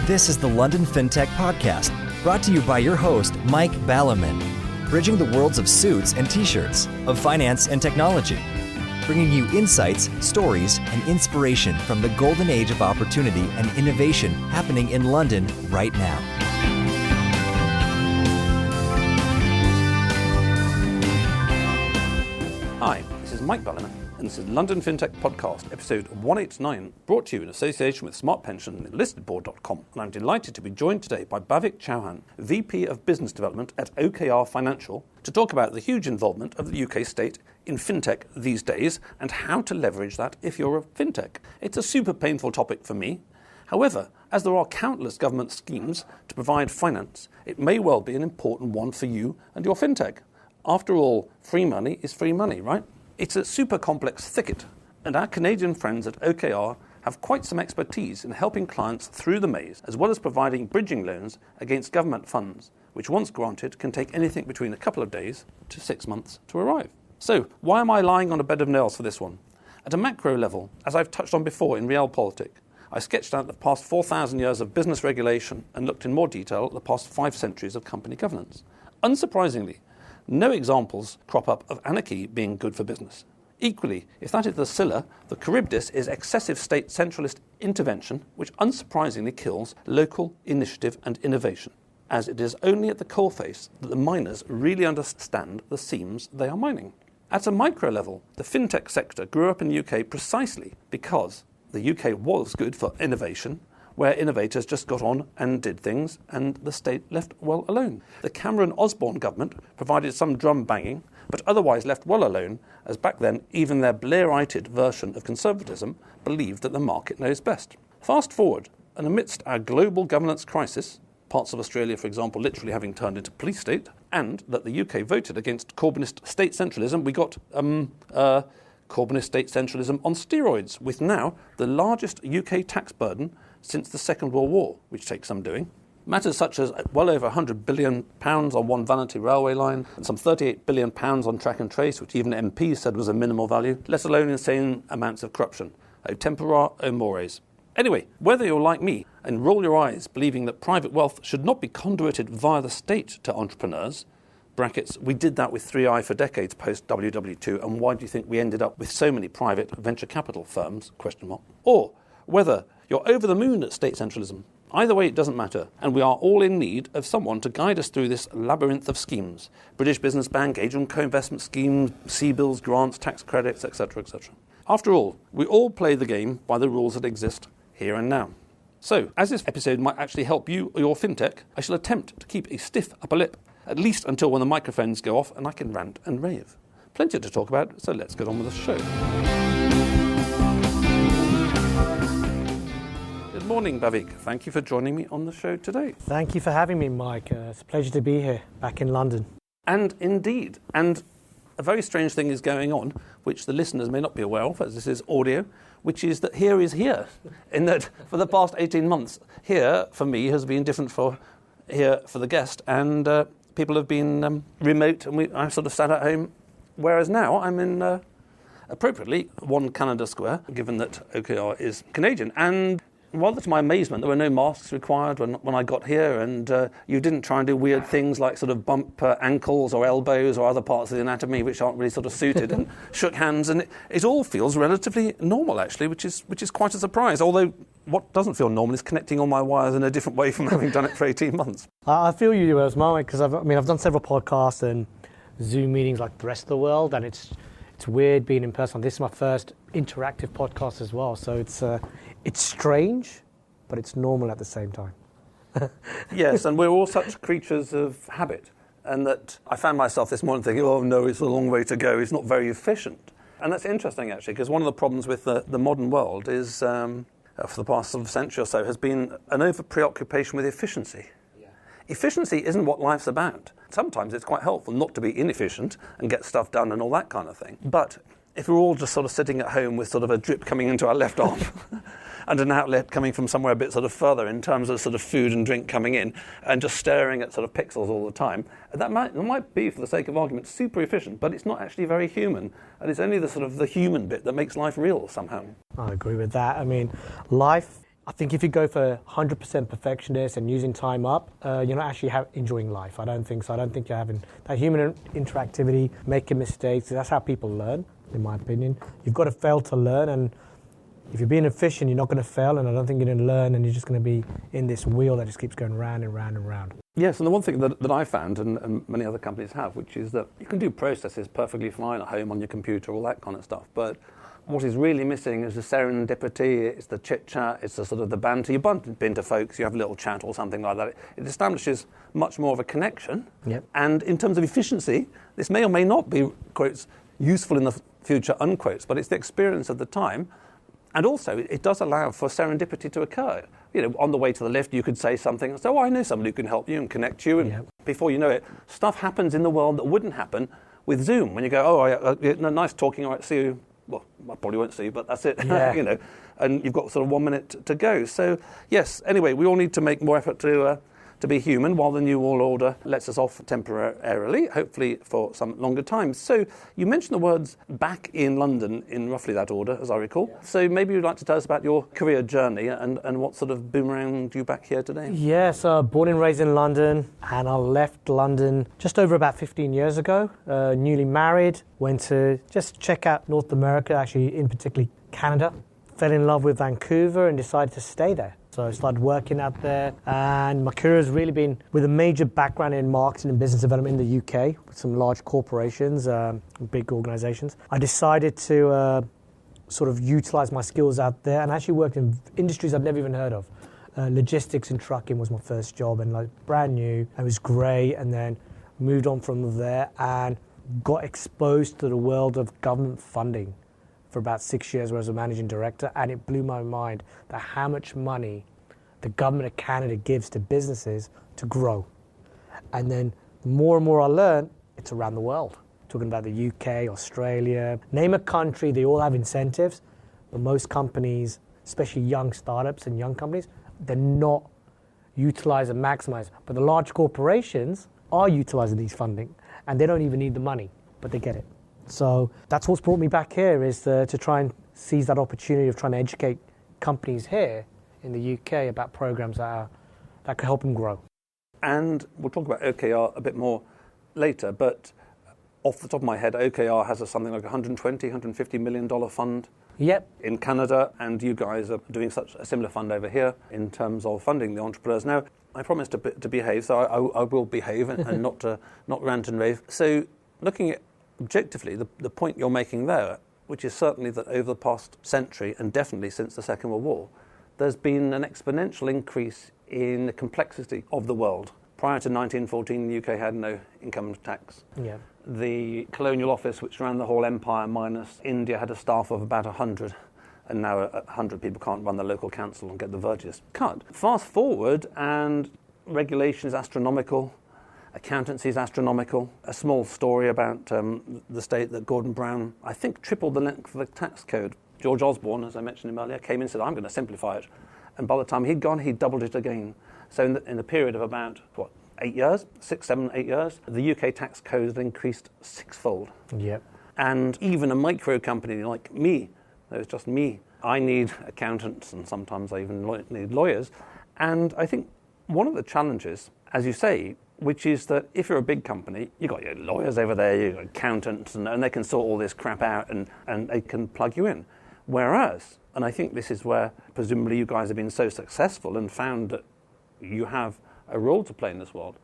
This is the London Fintech Podcast, brought to you by your host, Mike Ballerman, bridging the worlds of suits and t-shirts, of finance and technology, bringing you insights, stories, and inspiration from the golden age of opportunity and innovation happening in London right now. Hi, this is Mike Ballerman, and this is London Fintech Podcast, episode 189, brought to you in association with Smart Pension and listedboard.com. And I'm delighted to be joined today by Bhavik Chauhan, VP of Business Development at OKR Financial, to talk about the huge involvement of the UK state in fintech these days and how to leverage that if you're a fintech. It's a super painful topic for me. However, as there are countless government schemes to provide finance, it may well be an important one for you and your fintech. After all, free money is free money, right? It's a super complex thicket, and our Canadian friends at OKR have quite some expertise in helping clients through the maze, as well as providing bridging loans against government funds, which once granted can take anything between a couple of days to 6 months to arrive. So, why am I lying on a bed of nails for this one? At a macro level, as I've touched on before in Realpolitik, I sketched out the past 4,000 years of business regulation and looked in more detail at the past 5 centuries of company governance. Unsurprisingly, no examples crop up of anarchy being good for business. Equally, if that is the Scylla, the Charybdis is excessive state centralist intervention, which unsurprisingly kills local initiative and innovation, as it is only at the coalface that the miners really understand the seams they are mining. At a micro level, the fintech sector grew up in the UK precisely because the UK was good for innovation, where innovators just got on and did things, and the state left well alone. The Cameron-Osbourne government provided some drum banging, but otherwise left well alone, as back then even their Blairited version of conservatism believed that the market knows best. Fast forward, and amidst our global governance crisis, parts of Australia, for example, literally having turned into police state, and that the UK voted against Corbynist state centralism, we got Corbynist state centralism on steroids, with now the largest UK tax burden since the Second World War, which takes some doing. Matters such as well over £100 billion on one vanity railway line and some £38 billion on track and trace, which even MPs said was a minimal value, let alone insane amounts of corruption. O tempora, o mores. Anyway, whether you're like me and roll your eyes believing that private wealth should not be conduited via the state to entrepreneurs, brackets, we did that with 3i for decades post WW2, and why do you think we ended up with so many private venture capital firms, ? Or whether you're over the moon at state centralism. Either way, it doesn't matter, and we are all in need of someone to guide us through this labyrinth of schemes. British Business Bank, Asian co-investment schemes, C-bills, grants, tax credits, etc., etc. After all, we all play the game by the rules that exist here and now. So, as this episode might actually help you or your fintech, I shall attempt to keep a stiff upper lip, at least until when the microphones go off and I can rant and rave. Plenty to talk about, so let's get on with the show. Good morning, Bhavik. Thank you for joining me on the show today. Thank you for having me, Mike. It's a pleasure to be here, back in London. And indeed, and a very strange thing is going on, which the listeners may not be aware of, as this is audio, which is that here is here, in that for the past 18 months, here, for me, has been different for here for the guest, and people have been remote, and I sort of sat at home, whereas now I'm in, appropriately, 1 Canada Square, given that OKR is Canadian, and rather to my amazement, there were no masks required when I got here, and you didn't try and do weird things like sort of bump ankles or elbows or other parts of the anatomy which aren't really sort of suited, and shook hands, and it all feels relatively normal, actually, which is quite a surprise, although what doesn't feel normal is connecting all my wires in a different way from having done it for 18 months. I feel you do as well, because I've done several podcasts and Zoom meetings like the rest of the world, and it's weird being in person. This is my first interactive podcast as well, so it's strange, but it's normal at the same time. Yes, and we're all such creatures of habit, and that I found myself this morning thinking, oh no, it's a long way to go, it's not very efficient. And that's interesting, actually, because one of the problems with the modern world is, for the past sort of century or so, has been an over-preoccupation with efficiency. Yeah. Efficiency isn't what life's about. Sometimes it's quite helpful not to be inefficient and get stuff done and all that kind of thing. But if we're all just sort of sitting at home with sort of a drip coming into our left arm and an outlet coming from somewhere a bit sort of further in terms of sort of food and drink coming in, and just staring at sort of pixels all the time, that might be, for the sake of argument, super efficient, but it's not actually very human, and it's only the sort of the human bit that makes life real somehow. I agree with that. I mean, life I think if you go for 100% perfectionist and using time up, you're not actually enjoying life. I don't think so. I don't think you're having that human interactivity, making mistakes. That's how people learn, in my opinion. You've got to fail to learn, and if you're being efficient, you're not going to fail, and I don't think you're going to learn, and you're just going to be in this wheel that just keeps going round and round and round. Yes, and the one thing that I found, and many other companies have, which is that you can do processes perfectly fine at home on your computer, all that kind of stuff, but what is really missing is the serendipity, it's the chit-chat, it's the sort of the banter. You bump into folks, you have a little chat or something like that. It establishes much more of a connection. Yep. And in terms of efficiency, this may or may not be, quotes, useful in the future, unquotes, but it's the experience of the time. And also, it does allow for serendipity to occur. You know, on the way to the lift, you could say something and say, oh, I know somebody who can help you and connect you. And Yep. before you know it, stuff happens in the world that wouldn't happen with Zoom. When you go, nice talking, all right, see you. Well, I probably won't see you, but that's it. Yeah. You know, and you've got sort of 1 minute to go. So, yes, anyway, we all need to make more effort to be human while the new world order lets us off temporarily, hopefully for some longer time. So you mentioned the words back in London in roughly that order, as I recall. Yeah. So maybe you'd like to tell us about your career journey and what sort of boomeranged you back here today? Yeah, so born and raised in London, and I left London just over about 15 years ago, newly married, went to just check out North America, actually in particularly Canada, fell in love with Vancouver and decided to stay there. So I started working out there, and my career has really been with a major background in marketing and business development in the UK, with some large corporations, big organisations. I decided to sort of utilise my skills out there, and actually worked in industries I'd never even heard of. Logistics and trucking was my first job, and like brand new. It was great, and then moved on from there and got exposed to the world of government funding for about 6 years where I was a managing director, and it blew my mind that how much money the government of Canada gives to businesses to grow. And then the more and more I learned, it's around the world. Talking about the UK, Australia, name a country, they all have incentives, but most companies, especially young startups and young companies, they're not utilised and maximised. But the large corporations are utilising these funding, and they don't even need the money, but they get it. So that's what's brought me back here, is to try and seize that opportunity of trying to educate companies here in the UK about programs that can help them grow. And we'll talk about OKR a bit more later, but off the top of my head, OKR has something like $120, $150 million fund Yep. in Canada, and you guys are doing such a similar fund over here in terms of funding the entrepreneurs. Now, I promised to behave, so I will behave and not rant and rave. So looking at objectively, the point you're making there, which is certainly that over the past century, and definitely since the Second World War, there's been an exponential increase in the complexity of the world. Prior to 1914, the UK had no income tax. Yeah. The colonial office, which ran the whole empire minus India, had a staff of about 100, and now 100 people can't run the local council and get the verges cut. Fast forward, and regulation is astronomical. Accountancy is astronomical. A small story about the state that Gordon Brown, I think, tripled the length of the tax code. George Osbourne, as I mentioned him earlier, came in and said, I'm going to simplify it. And by the time he'd gone, he doubled it again. So in the period of about, 8 years, 6, 7, 8 years, the UK tax code had increased sixfold. Yep. And even a micro company like me, there's just me, I need accountants, and sometimes I even need lawyers. And I think one of the challenges, as you say, which is that if you're a big company, you've got your lawyers over there, you've got accountants, and they can sort all this crap out and they can plug you in. Whereas, and I think this is where presumably you guys have been so successful and found that you have a role to play in this world,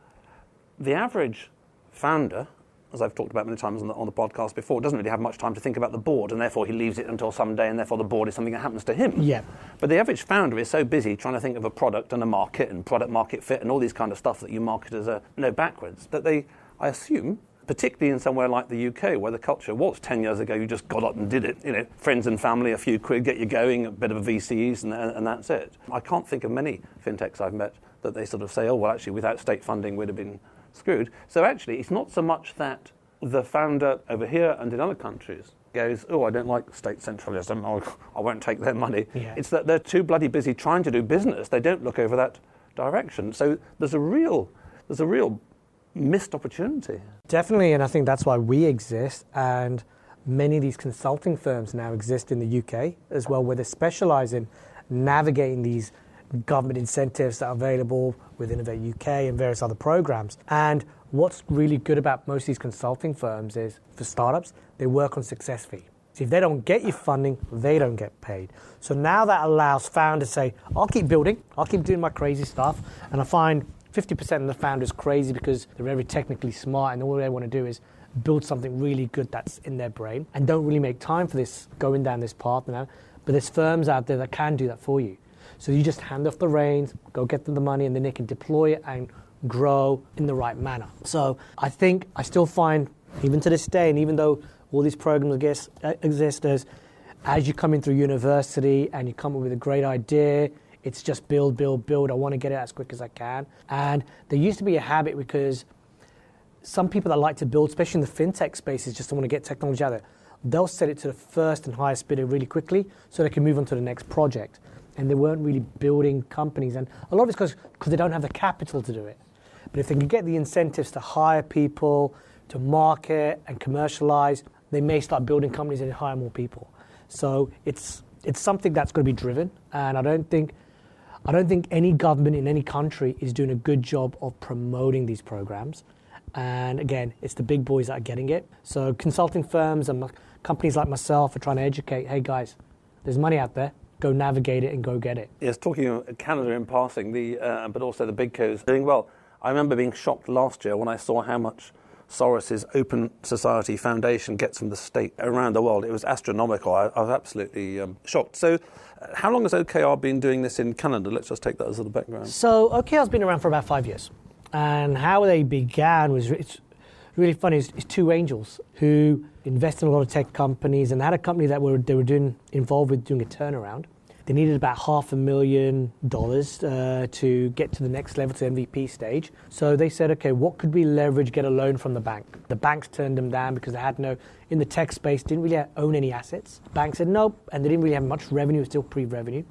the average founder, as I've talked about many times on the podcast before, doesn't really have much time to think about the board, and therefore he leaves it until someday, and therefore the board is something that happens to him. Yeah. But the average founder is so busy trying to think of a product and a market and product market fit and all these kind of stuff that you market as backwards, that they, I assume, particularly in somewhere like the UK, where the culture was 10 years ago, you just got up and did it. Friends and family, a few quid, get you going, a bit of a VCs, and that's it. I can't think of many fintechs I've met that they sort of say, oh, well, actually, without state funding, we'd have been screwed. So actually, it's not so much that the founder over here and in other countries goes, oh, I don't like state centralism, or I won't take their money. Yeah. It's that they're too bloody busy trying to do business. They don't look over that direction. So there's a real missed opportunity. Definitely, and I think that's why we exist, and many of these consulting firms now exist in the UK as well, where they specialise in navigating these government incentives that are available with Innovate UK and various other programs. And what's really good about most of these consulting firms is, for startups, they work on success fee. So if they don't get you funding, they don't get paid. So now that allows founders to say, I'll keep building, I'll keep doing my crazy stuff. And I find 50% of the founders crazy because they're very technically smart and all they want to do is build something really good that's in their brain and don't really make time for this, going down this path now. But there's firms out there that can do that for you. So you just hand off the reins, go get them the money, and then they can deploy it and grow in the right manner. So I think I still find, even to this day, and even though all these programs exist, as you come in through university and you come up with a great idea, it's just build, build, build. I want to get it as quick as I can. And there used to be a habit because some people that like to build, especially in the fintech spaces, just want to get technology out there, they'll set it to the first and highest bidder really quickly so they can move on to the next project. And they weren't really building companies. And a lot of it's because they don't have the capital to do it. But if they can get the incentives to hire people, to market and commercialize, they may start building companies and hire more people. So it's something that's going to be driven. And I don't think any government in any country is doing a good job of promoting these programs. And again, it's the big boys that are getting it. So consulting firms and companies like myself are trying to educate, hey guys, there's money out there. Go navigate it and go get it. Yes, talking of Canada in passing, but also the BigCos doing well. I remember being shocked last year when I saw how much Soros's Open Society Foundation gets from the state around the world. It was astronomical. I was absolutely shocked. So how long has OKR been doing this in Canada? Let's just take that as a background. So OKR's been around for about 5 years. And how they began was, it's really funny, it's two angels who invested in a lot of tech companies and had a company that they were involved with doing a turnaround. They needed about $500,000 to get to the next level, to MVP stage. So they said, okay, what could we leverage, get a loan from the bank? The banks turned them down because they had in the tech space, didn't really own any assets. The bank said nope, and they didn't really have much revenue, it was still pre-revenue.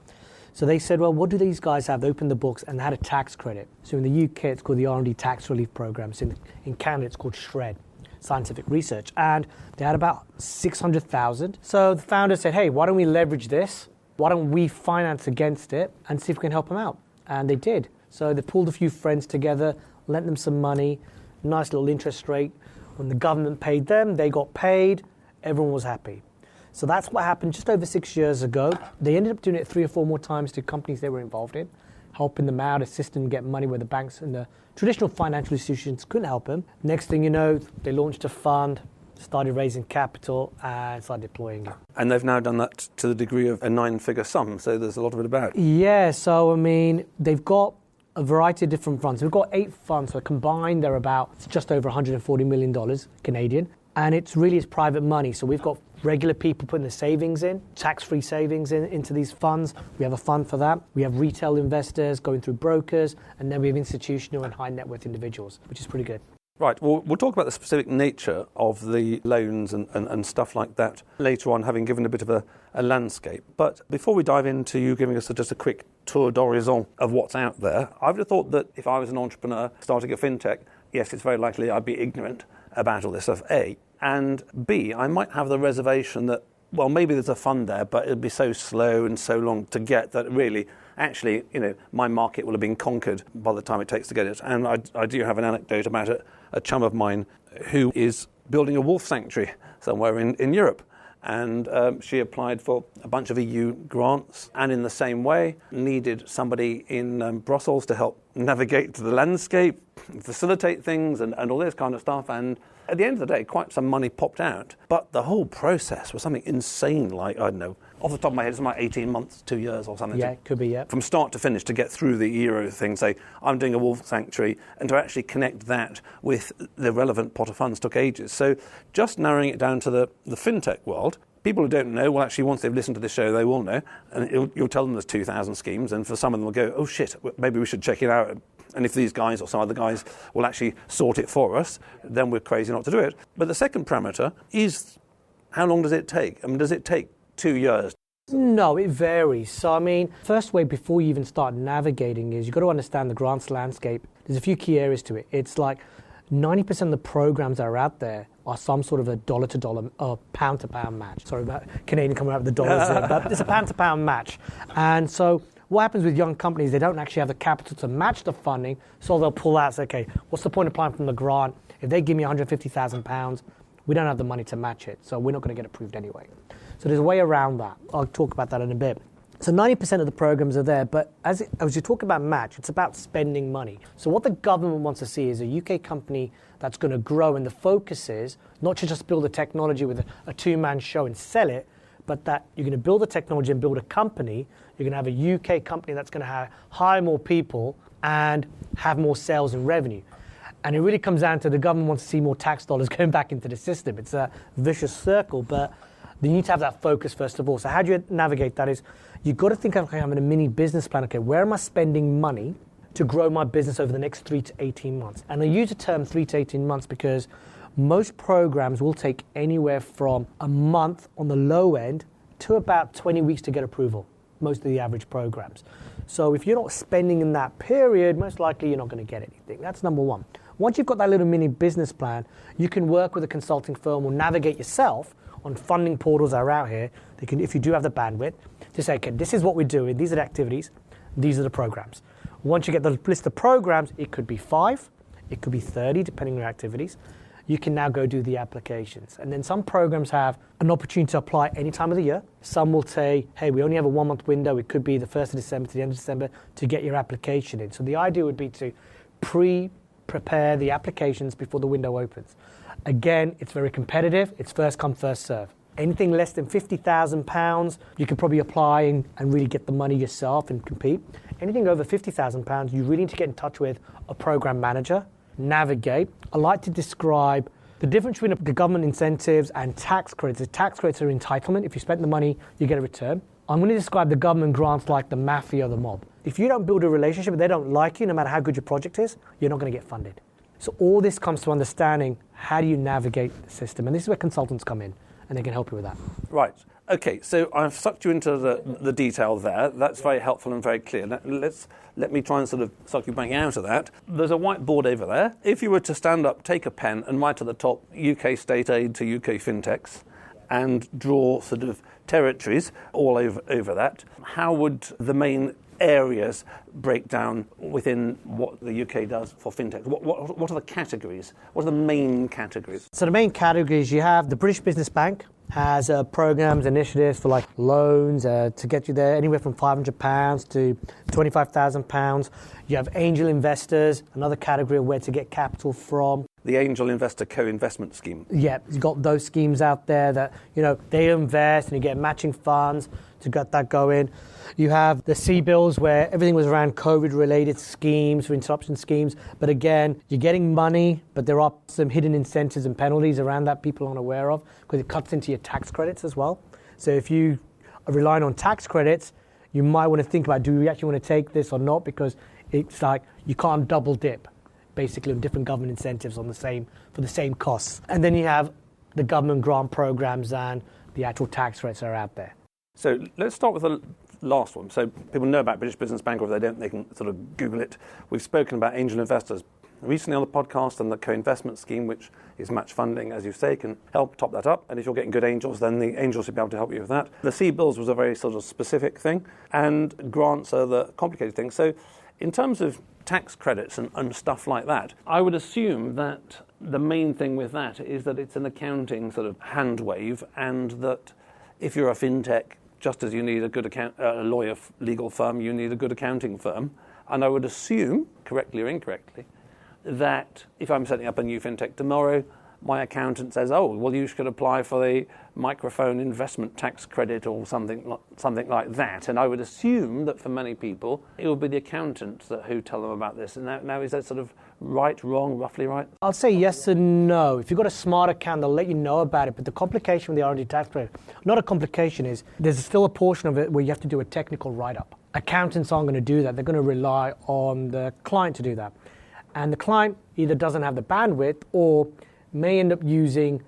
So they said, well, what do these guys have? They opened the books and they had a tax credit. So in the UK, it's called the R&D Tax Relief Program. So in Canada, it's called SHRED, Scientific Research. And they had about 600,000. So the founder said, hey, why don't we leverage this? Why don't we finance against it and see if we can help them out? And they did. So they pulled a few friends together, lent them some money, nice little interest rate. When the government paid them, they got paid, everyone was happy. So that's what happened just over 6 years ago. They ended up doing it 3 or 4 more times to companies they were involved in, helping them out, assisting them get money where the banks and the traditional financial institutions couldn't help them. Next thing you know, they launched a fund, started raising capital and started deploying it. And they've now done that to the degree of a 9-figure sum, so there's a lot of it about. Yeah, so I mean, they've got a variety of different funds. We've got 8 funds, so combined they're about just over $140 million Canadian, and it's private money. So we've got regular people putting their savings in, tax-free savings into these funds. We have a fund for that. We have retail investors going through brokers, and then we have institutional and high net worth individuals, which is pretty good. Right, well, we'll talk about the specific nature of the loans and stuff like that later on, having given a bit of a landscape. But before we dive into you giving us just a quick tour d'horizon of what's out there, I would have thought that if I was an entrepreneur starting a fintech, yes, it's very likely I'd be ignorant about all this stuff, A. And B, I might have the reservation that, well, maybe there's a fund there, but it'll be so slow and so long to get that really, actually, my market will have been conquered by the time it takes to get it. And I do have an anecdote about a chum of mine who is building a wolf sanctuary somewhere in Europe. And she applied for a bunch of EU grants and in the same way needed somebody in Brussels to help navigate the landscape, facilitate things and all this kind of stuff. And at the end of the day, quite some money popped out. But the whole process was something insane, like, I don't know, off the top of my head, it's like 18 months, 2 years or something. Yeah, it could be, yeah. From start to finish to get through the Euro thing, say, I'm doing a wolf sanctuary, and to actually connect that with the relevant pot of funds took ages. So just narrowing it down to the fintech world, people who don't know, well, actually, once they've listened to this show, they will know. And you'll tell them there's 2,000 schemes, and for some of them will go, oh, shit, maybe we should check it out. And if these guys or some other guys will actually sort it for us, then we're crazy not to do it. But the second parameter is, how long does it take? I mean, does it take 2 years? No, it varies. So, I mean, first way before you even start navigating is you've got to understand the grants landscape. There's a few key areas to it. It's like 90% of the programs that are out there are some sort of a dollar-to-dollar, pound-to-pound match. Sorry about Canadian coming out with the dollars there, but it's a pound-to-pound match. And so what happens with young companies, they don't actually have the capital to match the funding, so they'll pull out and say, okay, what's the point of applying from the grant? If they give me £150,000, we don't have the money to match it, so we're not going to get approved anyway. So there's a way around that. I'll talk about that in a bit. So 90% of the programs are there, but as you talk about match, it's about spending money. So what the government wants to see is a UK company that's going to grow, and the focus is not to just build a technology with a two-man show and sell it, but that you're going to build a technology and build a company. You're going to have a UK company that's going to hire more people and have more sales and revenue. And it really comes down to the government wants to see more tax dollars going back into the system. It's a vicious circle, but you need to have that focus first of all. So how do you navigate that is you've got to think of having a mini business plan. Okay, where am I spending money to grow my business over the next 3 to 18 months? And I use the term 3 to 18 months because most programs will take anywhere from a month on the low end to about 20 weeks to get approval, most of the average programs. So if you're not spending in that period, most likely you're not going to get anything. That's number one. Once you've got that little mini business plan, you can work with a consulting firm or navigate yourself on funding portals that are out here. They can, if you do have the bandwidth, to say, okay, this is what we're doing, these are the activities, these are the programs. Once you get the list of programs, it could be 5, it could be 30, depending on your activities. You can now go do the applications. And then some programs have an opportunity to apply any time of the year. Some will say, hey, we only have a 1-month window. It could be the 1st of December to the end of December to get your application in. So the idea would be to prepare the applications before the window opens. Again, it's very competitive. It's first come, first serve. Anything less than £50,000, you can probably apply and really get the money yourself and compete. Anything over £50,000, you really need to get in touch with a program manager, navigate. I like to describe the difference between the government incentives and tax credits. The tax credits are entitlement. If you spend the money, you get a return. I'm going to describe the government grants like the mafia or the mob. If you don't build a relationship, they don't like you, no matter how good your project is, you're not going to get funded. So all this comes to understanding how do you navigate the system. And this is where consultants come in, and they can help you with that. Right. Okay, so I've sucked you into the detail there. That's very helpful and very clear. Let me try and sort of suck you back out of that. There's a whiteboard over there. If you were to stand up, take a pen, and write at the top UK state aid to UK fintechs, and draw sort of territories all over that, how would the main areas break down within what the UK does for fintech? What are the categories? What are the main categories? So the main categories, you have the British Business Bank has programs, initiatives for like loans to get you there, anywhere from £500 to £25,000. You have angel investors, another category of where to get capital from. The Angel Investor Co-Investment Scheme. Yeah, you've got those schemes out there that, they invest and you get matching funds to get that going. You have the C-bills where everything was around COVID-related schemes, for interruption schemes. But again, you're getting money, but there are some hidden incentives and penalties around that people aren't aware of because it cuts into your tax credits as well. So if you are relying on tax credits, you might want to think about, do we actually want to take this or not? Because it's like you can't double dip, basically, on different government incentives for the same costs. And then you have the government grant programs and the actual tax credits that are out there. So let's start with the last one. So people know about British Business Bank, or if they don't, they can sort of Google it. We've spoken about angel investors recently on the podcast, and the co-investment scheme, which is match funding, as you say, can help top that up. And if you're getting good angels, then the angels should be able to help you with that. The C-bills was a very sort of specific thing, and grants are the complicated thing. So in terms of tax credits and stuff like that, I would assume that the main thing with that is that it's an accounting sort of hand wave, and that if you're a fintech, just as you need a good lawyer, legal firm, you need a good accounting firm. And I would assume, correctly or incorrectly, that if I'm setting up a new fintech tomorrow, my accountant says, oh, well, you should apply for the microphone investment tax credit or something like that. And I would assume that for many people, it will be the accountants who tell them about this. And now is that sort of right, wrong, roughly right? I'll say yes and no. If you've got a smart account, they'll let you know about it. But the complication with the R&D tax credit, not a complication, is there's still a portion of it where you have to do a technical write-up. Accountants aren't going to do that. They're going to rely on the client to do that. And the client either doesn't have the bandwidth or may end up using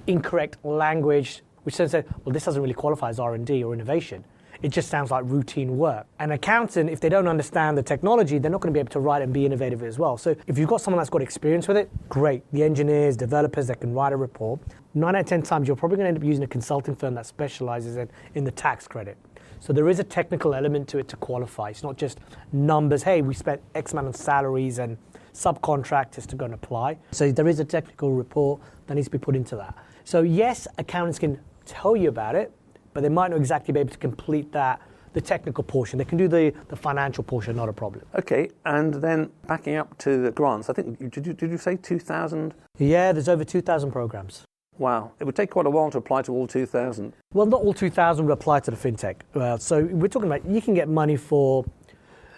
incorrect language, which says that, well, this doesn't really qualify as R&D or innovation. it just sounds like routine work. An accountant, if they don't understand the technology, they're not going to be able to write and be innovative as well. So if you've got someone that's got experience with it, great. The engineers, developers that can write a report, 9 out of 10 times you're probably going to end up using a consulting firm that specializes in the tax credit. So there is a technical element to it to qualify. It's not just numbers, hey, we spent X amount on salaries and subcontractors to go and apply. So there is a technical report that needs to be put into that. So yes, accountants can tell you about it, but they might not exactly be able to complete that, the technical portion. They can do the financial portion, not a problem. Okay, and then backing up to the grants, I think, did you say 2,000? Yeah, there's over 2,000 programs. Wow, it would take quite a while to apply to all 2,000. Well, not all 2,000 would apply to the fintech. So we're talking about, you can get money for,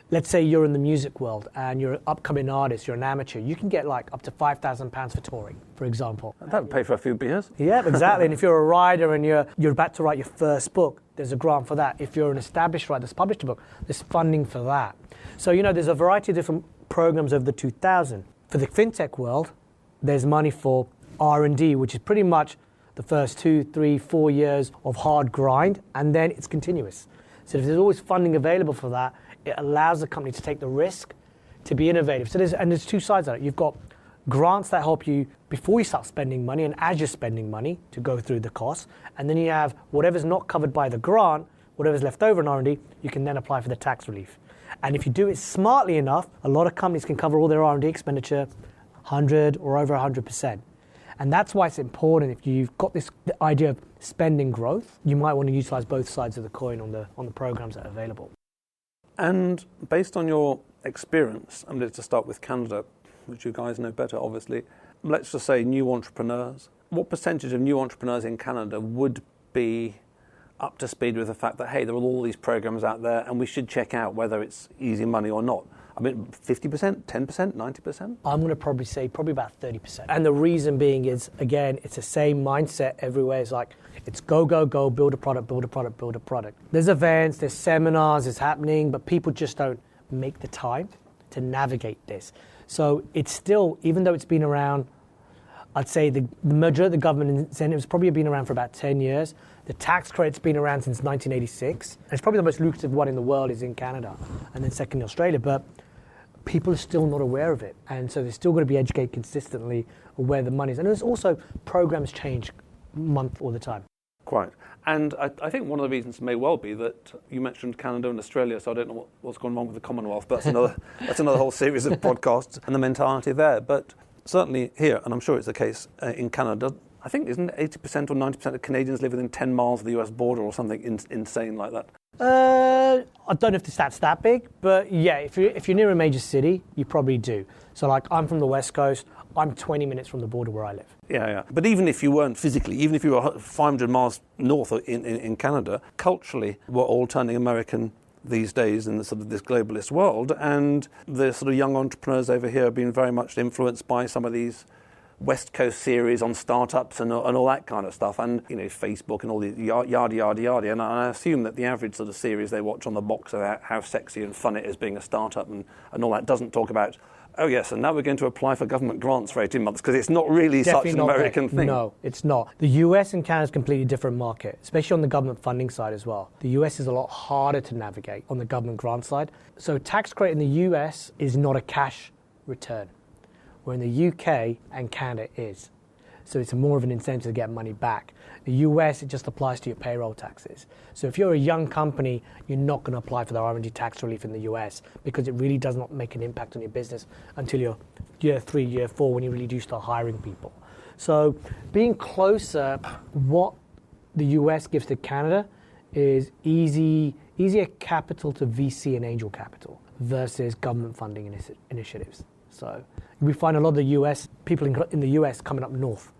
let's say you're in the music world and you're an upcoming artist, you're an amateur, you can get like up to £5,000 for touring, for example. That would pay for a few beers. Yeah, exactly. And if you're a writer and you're about to write your first book, there's a grant for that. If you're an established writer that's published a book, there's funding for that. So, there's a variety of different programs over the 2,000. For the fintech world, there's money for R&D, which is pretty much the first 2, 3, 4 years of hard grind, and then it's continuous. So if there's always funding available for that, it allows the company to take the risk to be innovative. So there's two sides of it. You've got grants that help you before you start spending money and as you're spending money to go through the costs, and then you have whatever's not covered by the grant, whatever's left over in R&D, you can then apply for the tax relief. And if you do it smartly enough, a lot of companies can cover all their R&D expenditure 100 or over 100%. And that's why it's important, if you've got this idea of spending growth, you might want to utilize both sides of the coin on the programs that are available. And based on your experience, I'm going to start with Canada, which you guys know better, obviously. Let's just say new entrepreneurs. What percentage of new entrepreneurs in Canada would be up to speed with the fact that, hey, there are all these programs out there and we should check out whether it's easy money or not? I mean, 50%, 10%, 90%? I'm going to probably say about 30%. And the reason being is, again, it's the same mindset everywhere. It's like, it's go, go, go, build a product, build a product, build a product. There's events, there's seminars, it's happening, but people just don't make the time to navigate this. So it's still, even though it's been around, I'd say the majority of the government incentives probably been around for about 10 years. The tax credit's been around since 1986. And it's probably the most lucrative one in the world is in Canada, and then second in Australia. But people are still not aware of it. And so they're still going to be educated consistently on where the money is. And there's also programs change month all the time. Quite. And I think one of the reasons may well be that you mentioned Canada and Australia, so I don't know what's going wrong with the Commonwealth, but that's another whole series of podcasts and the mentality there. But certainly here, and I'm sure it's the case in Canada, I think isn't 80% or 90% of Canadians live within 10 miles of the US border or something insane like that? I don't know if the stat's that big, but yeah, if you're near a major city, you probably do. So like I'm from the West Coast, I'm 20 minutes from the border where I live. Yeah. But even if you weren't physically, even if you were 500 miles north in Canada, culturally, we're all turning American these days in sort of this globalist world, and the sort of young entrepreneurs over here have been very much influenced by some of these West Coast series on startups and all that kind of stuff, and Facebook and all the yada. And I assume that the average sort of series they watch on the box about how sexy and fun it is being a startup and all that doesn't talk about, oh yes, and now we're going to apply for government grants for 18 months, because it's not really Definitely such an American thing. No, it's not. The US and Canada is a completely different market, especially on the government funding side as well. The US is a lot harder to navigate on the government grant side. So tax credit in the US is not a cash return, where in the UK and Canada is. So it's more of an incentive to get money back. The US, it just applies to your payroll taxes. So if you're a young company, you're not going to apply for the R&D tax relief in the US, because it really does not make an impact on your business until your year 3, year 4, when you really do start hiring people. So being closer, what the US gives to Canada is easier capital to VC and angel capital versus government funding initiatives. So we find a lot of the US, people in the US coming up north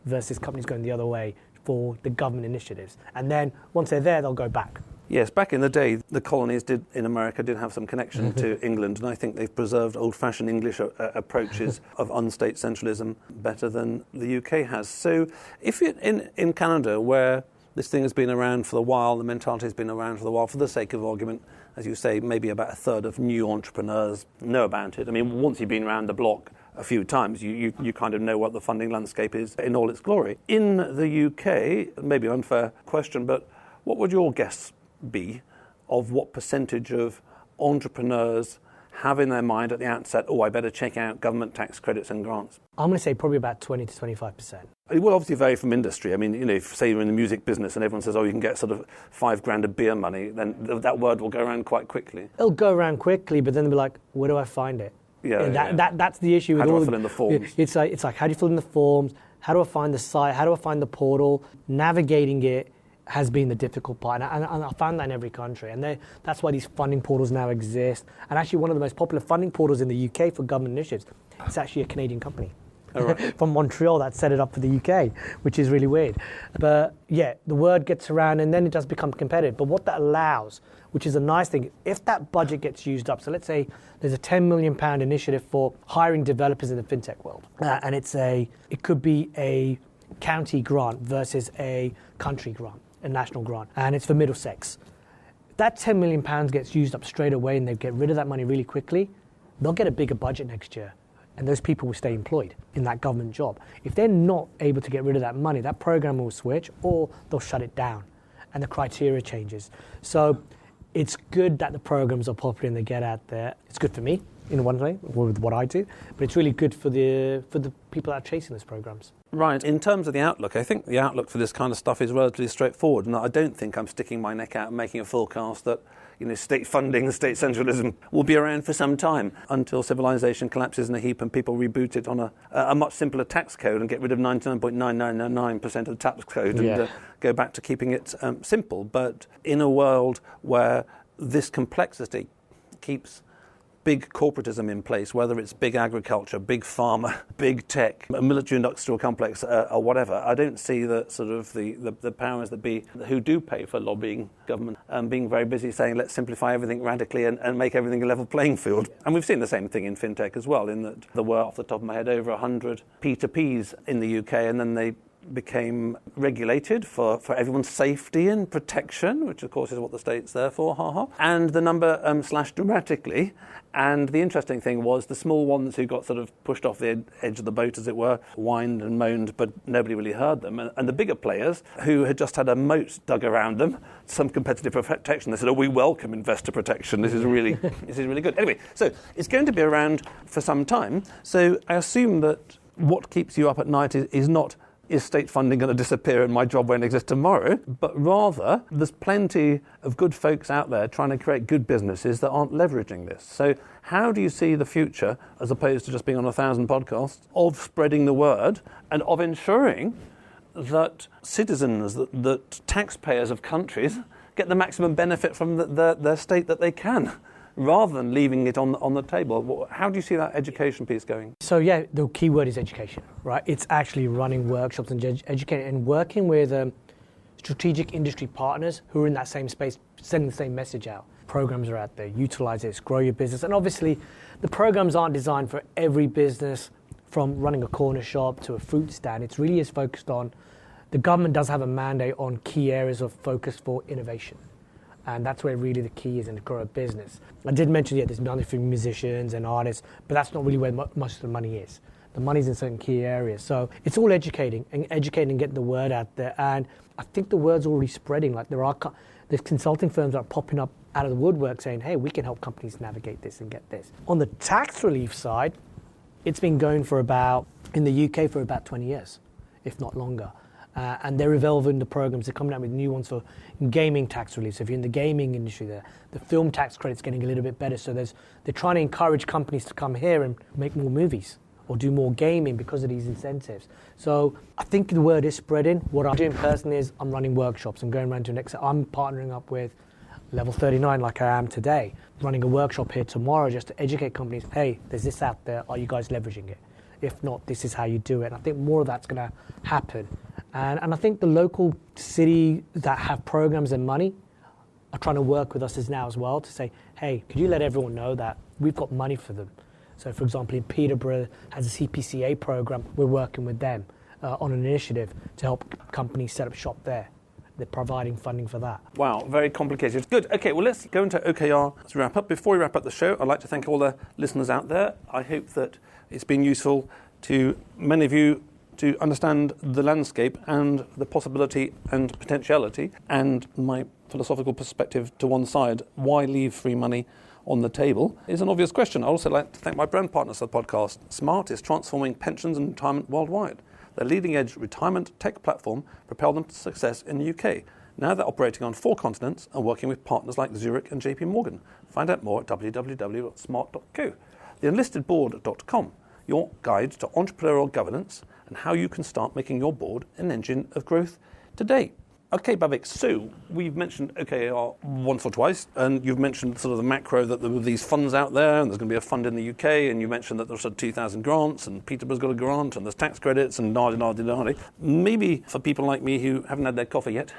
versus companies going the other way for the government initiatives. And then once they're there, they'll go back. Yes, back in the day, the colonies in America did have some connection to England, and I think they've preserved old-fashioned English approaches of unstate centralism better than the UK has. So if you're in Canada, where this thing has been around for a while, the mentality has been around for a while, for the sake of argument, as you say, maybe about a third of new entrepreneurs know about it. I mean, once you've been around the block a few times, you kind of know what the funding landscape is in all its glory. In the UK, maybe an unfair question, but what would your guess be of what percentage of entrepreneurs have in their mind at the outset, I better check out government tax credits and grants? I'm going to say probably about 20 to 25%. It will obviously vary from industry. I mean, if say you're in the music business and everyone says, you can get sort of $5,000 of beer money, then that word will go around quite quickly. It'll go around quickly, but then they'll be like, where do I find it? That's the issue. How do I fill in the forms? It's like, how do you fill in the forms? How do I find the site? How do I find the portal? Navigating it has been the difficult part, and I found that in every country, and that's why these funding portals now exist. And actually, one of the most popular funding portals in the UK for government initiatives, it's actually a Canadian company from Montreal that set it up for the UK, which is really weird. But yeah, the word gets around, and then it does become competitive. But what that allows, which is a nice thing, if that budget gets used up, so let's say there's a £10 million initiative for hiring developers in the fintech world, and it could be a county grant versus a country grant, a national grant, and it's for Middlesex. If that £10 million gets used up straight away and they get rid of that money really quickly, they'll get a bigger budget next year, and those people will stay employed in that government job. If they're not able to get rid of that money, that program will switch, or they'll shut it down, and the criteria changes. So it's good that the programs are popular and they get out there. It's good for me in one way with what I do, but it's really good for the people that are chasing those programs. Right. In terms of the outlook, I think the outlook for this kind of stuff is relatively straightforward, and I don't think I'm sticking my neck out and making a forecast that state funding, state centralism will be around for some time until civilization collapses in a heap and people reboot it on a much simpler tax code and get rid of 99.9999% of the tax code and go back to keeping it simple. But in a world where this complexity keeps big corporatism in place, whether it's big agriculture, big pharma, big tech, a military industrial complex, or whatever, I don't see the sort of the powers that be who do pay for lobbying government being very busy saying let's simplify everything radically and make everything a level playing field. And we've seen the same thing in fintech as well, in that there were, off the top of my head, over 100 P2Ps in the UK, and then they became regulated for everyone's safety and protection, which of course is what the state's there for, and the number slashed dramatically. And the interesting thing was the small ones who got sort of pushed off the edge of the boat, as it were, whined and moaned, but nobody really heard them. And the bigger players, who had just had a moat dug around them, some competitive protection, they said, we welcome investor protection. This is really good. Anyway, so it's going to be around for some time. So I assume that what keeps you up at night is not, is state funding going to disappear and my job won't exist tomorrow? But rather, there's plenty of good folks out there trying to create good businesses that aren't leveraging this. So how do you see the future, as opposed to just being on 1,000 podcasts, of spreading the word and of ensuring that citizens, that taxpayers of countries get the maximum benefit from their state that they can, rather than leaving it on the table? How do you see that education piece going? So the key word is education, right? It's actually running workshops and educating and working with strategic industry partners who are in that same space, sending the same message out. Programs are out there, utilize this, grow your business. And obviously, the programs aren't designed for every business, from running a corner shop to a fruit stand. It really is focused on, the government does have a mandate on key areas of focus for innovation. And that's where really the key is in to grow a business. I did mention, there's money for musicians and artists, but that's not really where much of the money is. The money's in certain key areas. So it's all educating and getting the word out there. And I think the word's already spreading. Like there's consulting firms that are popping up out of the woodwork saying, hey, we can help companies navigate this and get this. On the tax relief side, it's been going in the UK for about 20 years, if not longer. And they're evolving the programs. They're coming out with new ones for gaming tax relief. So if you're in the gaming industry, the film tax credit's getting a little bit better. So they're trying to encourage companies to come here and make more movies or do more gaming because of these incentives. So I think the word is spreading. What I'm doing personally is I'm running workshops and going around to I'm partnering up with Level 39 like I am today, running a workshop here tomorrow just to educate companies, hey, there's this out there, are you guys leveraging it? If not, this is how you do it. And I think more of that's going to happen. And I think the local city that have programs and money are trying to work with us now as well to say, hey, could you let everyone know that we've got money for them? So, for example, in Peterborough has a CPCA program. We're working with them on an initiative to help companies set up shop there. They're providing funding for that. Wow, very complicated. Good. Okay, well, let's go into OKR to wrap up. Before we wrap up the show, I'd like to thank all the listeners out there. I hope that it's been useful to many of you to understand the landscape and the possibility and potentiality, and my philosophical perspective to one side, why leave free money on the table, is an obvious question. I'd also like to thank my brand partners for the podcast. Smart is transforming pensions and retirement worldwide. Their leading-edge retirement tech platform propelled them to success in the UK. Now they're operating on 4 continents and working with partners like Zurich and JP Morgan. Find out more at www.smart.co. Theenlistedboard.com, your guide to entrepreneurial governance and how you can start making your board an engine of growth today. Okay, Bhavik, so we've mentioned OKR once or twice, and you've mentioned sort of the macro that there were these funds out there, and there's going to be a fund in the UK, and you mentioned that there's 2,000 grants, and Peterborough's got a grant, and there's tax credits, and nardy. Maybe for people like me who haven't had their coffee yet,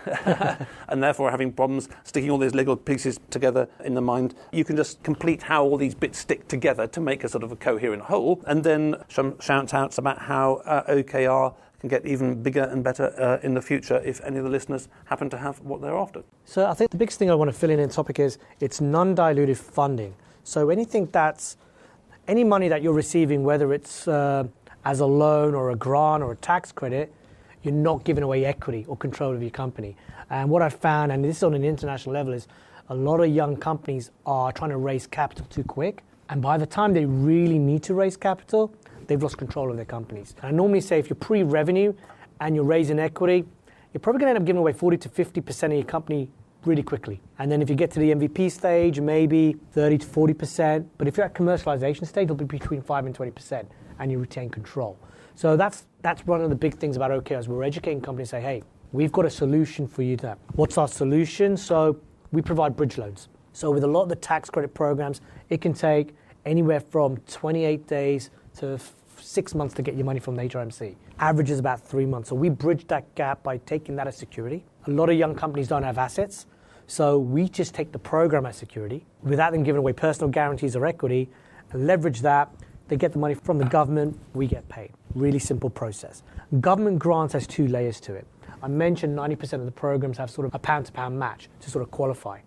and therefore are having problems sticking all these Lego pieces together in the mind, you can just complete how all these bits stick together to make a sort of a coherent whole, and then some shout-outs about how OKR can get even bigger and better in the future if any of the listeners happen to have what they're after. So I think the biggest thing I want to fill in the topic is it's non-dilutive funding. So any money that you're receiving, whether it's as a loan or a grant or a tax credit, you're not giving away equity or control of your company. And what I've found, and this is on an international level, is a lot of young companies are trying to raise capital too quick. And by the time they really need to raise capital, they've lost control of their companies. And I normally say if you're pre-revenue and you're raising equity, you're probably going to end up giving away 40 to 50% of your company really quickly. And then if you get to the MVP stage, maybe 30 to 40%. But if you're at commercialization stage, it'll be between 5 and 20%, and you retain control. So that's one of the big things about OKRs. We're educating companies, say, hey, we've got a solution for you to that. What's our solution? So we provide bridge loans. So with a lot of the tax credit programs, it can take anywhere from 28 days to 6 months to get your money from the HMRC. Average is about 3 months. So we bridge that gap by taking that as security. A lot of young companies don't have assets, so we just take the program as security without them giving away personal guarantees or equity, and leverage that. They get the money from the government, we get paid. Really simple process. Government grants has 2 layers to it. I mentioned 90% of the programs have sort of a pound-to-pound match to sort of qualify.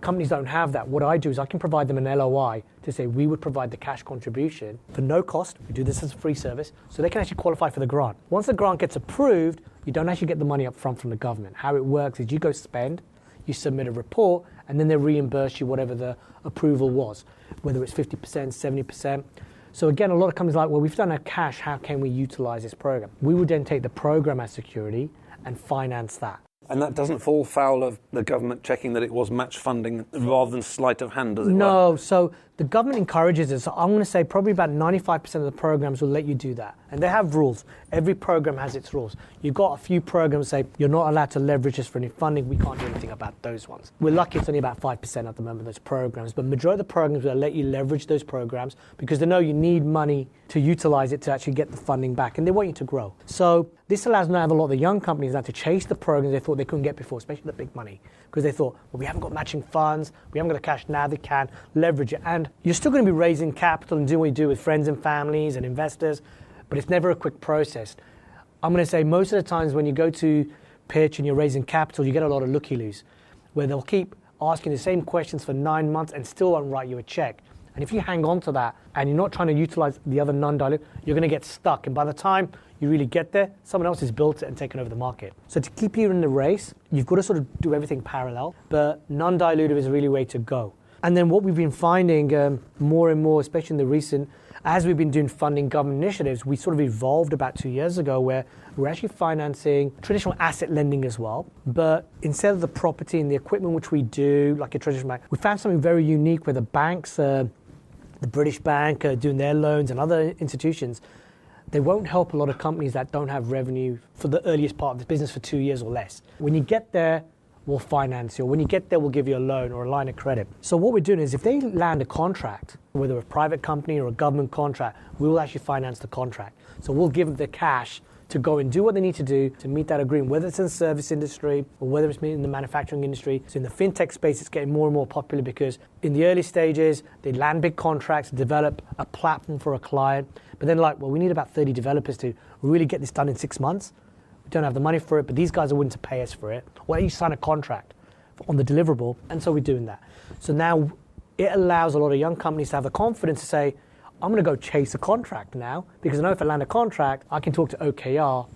Companies don't have that. What I do is I can provide them an LOI to say we would provide the cash contribution for no cost. We do this as a free service, so they can actually qualify for the grant. Once the grant gets approved, you don't actually get the money up front from the government. How it works is you go spend, you submit a report, and then they reimburse you whatever the approval was, whether it's 50%, 70%. So again, a lot of companies are like, well, we've done our cash, how can we utilize this program? We would then take the program as security and finance that. And that doesn't fall foul of the government checking that it was match funding rather than sleight of hand, does it? No, so the government encourages it. So I'm going to say probably about 95% of the programs will let you do that. And they have rules. Every program has its rules. You've got a few programs say you're not allowed to leverage this for any funding. We can't do anything about those ones. We're lucky it's only about 5% at the moment of those programs. But majority of the programs will let you leverage those programs because they know you need money to utilize it to actually get the funding back. And they want you to grow. So this allows now a lot of the young companies now to chase the programs they thought they couldn't get before, especially the big money. Because they thought, well, we haven't got matching funds, we haven't got the cash, now they can leverage it. And you're still going to be raising capital and doing what you do with friends and families and investors, but it's never a quick process. I'm going to say most of the times when you go to pitch and you're raising capital, you get a lot of looky-loos, where they'll keep asking the same questions for 9 months and still won't write you a check. And if you hang on to that and you're not trying to utilize the other non-dilute, you're going to get stuck. And by the time you really get there, someone else has built it and taken over the market. So to keep you in the race, you've got to sort of do everything parallel, but non-dilutive is really the way to go. And then what we've been finding more and more, especially in the recent, as we've been doing funding government initiatives, we sort of evolved about 2 years ago where we're actually financing traditional asset lending as well. But instead of the property and the equipment which we do, like a traditional bank, we found something very unique where the banks, the British Bank doing their loans and other institutions, they won't help a lot of companies that don't have revenue for the earliest part of the business for 2 years or less. When you get there, we'll finance you. When you get there, we'll give you a loan or a line of credit. So what we're doing is if they land a contract, whether a private company or a government contract, we will actually finance the contract. So we'll give them the cash to go and do what they need to do to meet that agreement, whether it's in the service industry or whether it's in the manufacturing industry. So in the fintech space, it's getting more and more popular because in the early stages, they land big contracts, develop a platform for a client, but then like, well, we need about 30 developers to really get this done in 6 months. We don't have the money for it, but these guys are willing to pay us for it. Why don't you sign a contract on the deliverable? And so we're doing that. So now it allows a lot of young companies to have the confidence to say, I'm going to go chase a contract now, because I know if I land a contract, I can talk to OKR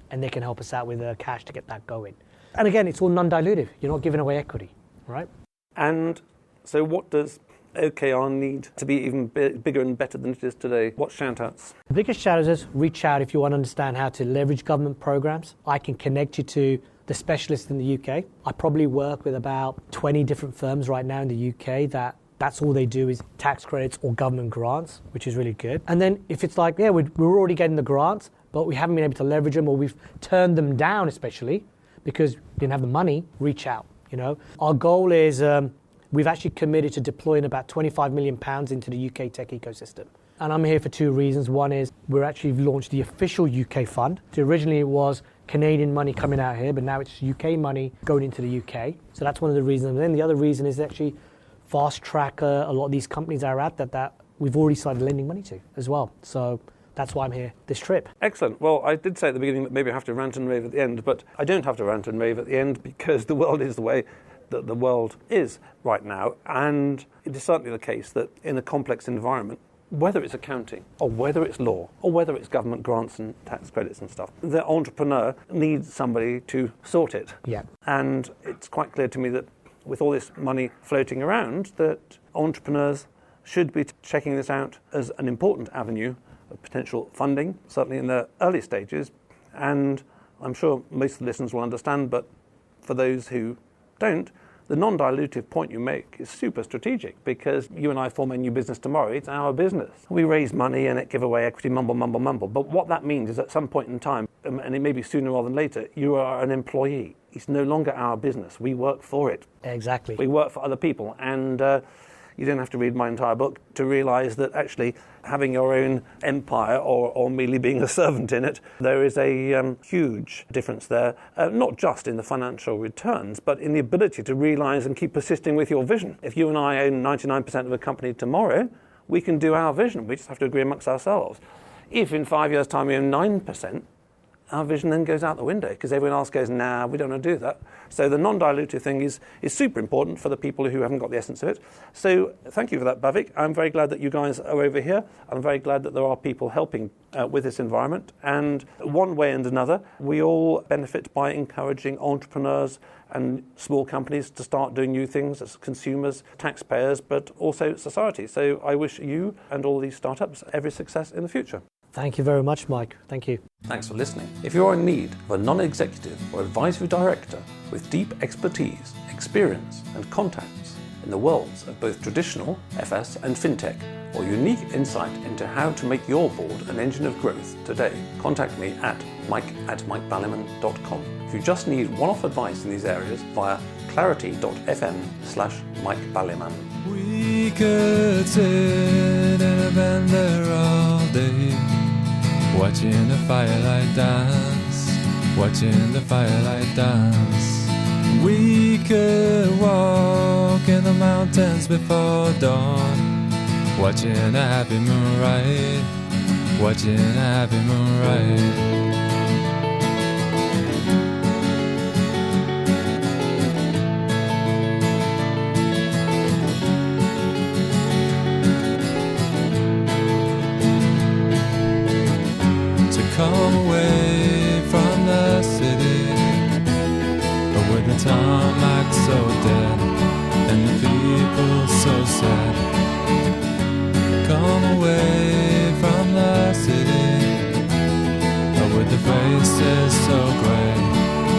and they can help us out with cash to get that going. And again, it's all non-dilutive. You're not giving away equity, right? And so what does OKR need to be even bigger and better than it is today? What shout-outs? The biggest shout-out is reach out if you want to understand how to leverage government programs. I can connect you to the specialists in the UK. I probably work with about 20 different firms right now in the UK that's all they do is tax credits or government grants, which is really good. And then if it's like, yeah, we're already getting the grants, but we haven't been able to leverage them, or we've turned them down especially because we didn't have the money, reach out. Our goal is we've actually committed to deploying about £25 million into the UK tech ecosystem. And I'm here for two reasons. One is we're actually launched the official UK fund. So originally it was Canadian money coming out here, but now it's UK money going into the UK. So that's one of the reasons. And then the other reason is actually fast track a lot of these companies that are out that we've already started lending money to as well. So that's why I'm here this trip. Excellent. Well, I did say at the beginning that maybe I have to rant and rave at the end, but I don't have to rant and rave at the end because the world is the way that the world is right now. And it is certainly the case that in a complex environment, whether it's accounting or whether it's law or whether it's government grants and tax credits and stuff, the entrepreneur needs somebody to sort it. Yeah. And it's quite clear to me that with all this money floating around, that entrepreneurs should be checking this out as an important avenue of potential funding, certainly in the early stages. And I'm sure most of the listeners will understand, but for those who don't, the non-dilutive point you make is super strategic, because you and I form a new business tomorrow. It's our business. We raise money and it give away equity, mumble. But what that means is at some point in time, and it may be sooner rather than later, you are an employee. It's no longer our business. We work for it. Exactly. We work for other people. And you don't have to read my entire book to realise that actually having your own empire or merely being a servant in it, there is a huge difference there, not just in the financial returns, but in the ability to realise and keep persisting with your vision. If you and I own 99% of a company tomorrow, we can do our vision. We just have to agree amongst ourselves. If in 5 years' time we own 9%, our vision then goes out the window because everyone else goes, nah, we don't want to do that. So the non-dilutive thing is super important for the people who haven't got the essence of it. So thank you for that, Bhavik. I'm very glad that you guys are over here. I'm very glad that there are people helping with this environment. And one way and another, we all benefit by encouraging entrepreneurs and small companies to start doing new things as consumers, taxpayers, but also society. So I wish you and all these startups every success in the future. Thank you very much, Mike. Thank you. Thanks for listening. If you're in need of a non-executive or advisory director with deep expertise, experience and contacts in the worlds of both traditional FS and Fintech, or unique insight into how to make your board an engine of growth today, contact me at mike@mikeballiman.com. If you just need one-off advice in these areas, via clarity.fm/mikeballiman. We could sit in a band there all day, watching the firelight dance, watching the firelight dance. We could walk in the mountains before dawn, watching a happy moon ride, watching a happy moon ride. Come away from the city, but with the tarmac so dead and the people so sad. Come away from the city, but with the faces so grey,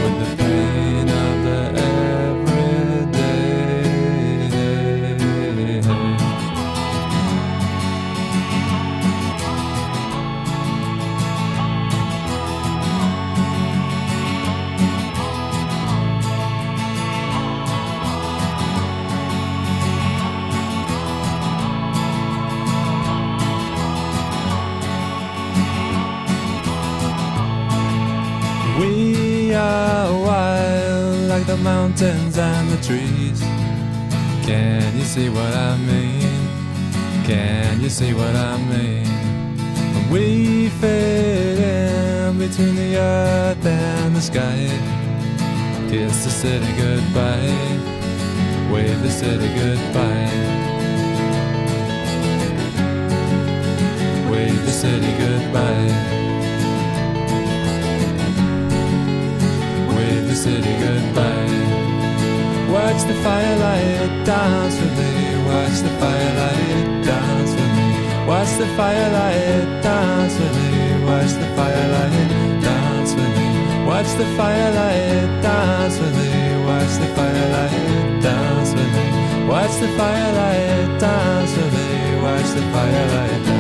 with the pain of the everyday. We are wild like the mountains and the trees. Can you see what I mean? Can you see what I mean? We fit in between the earth and the sky. Kiss the city goodbye, wave the city goodbye. the firelight dance with me. Watch the firelight dance with me. Watch the firelight dance with me. Watch the firelight dance with me. Watch the firelight dance with me. Watch the firelight dance with me. Watch the firelight dance with me. Watch the firelight dance.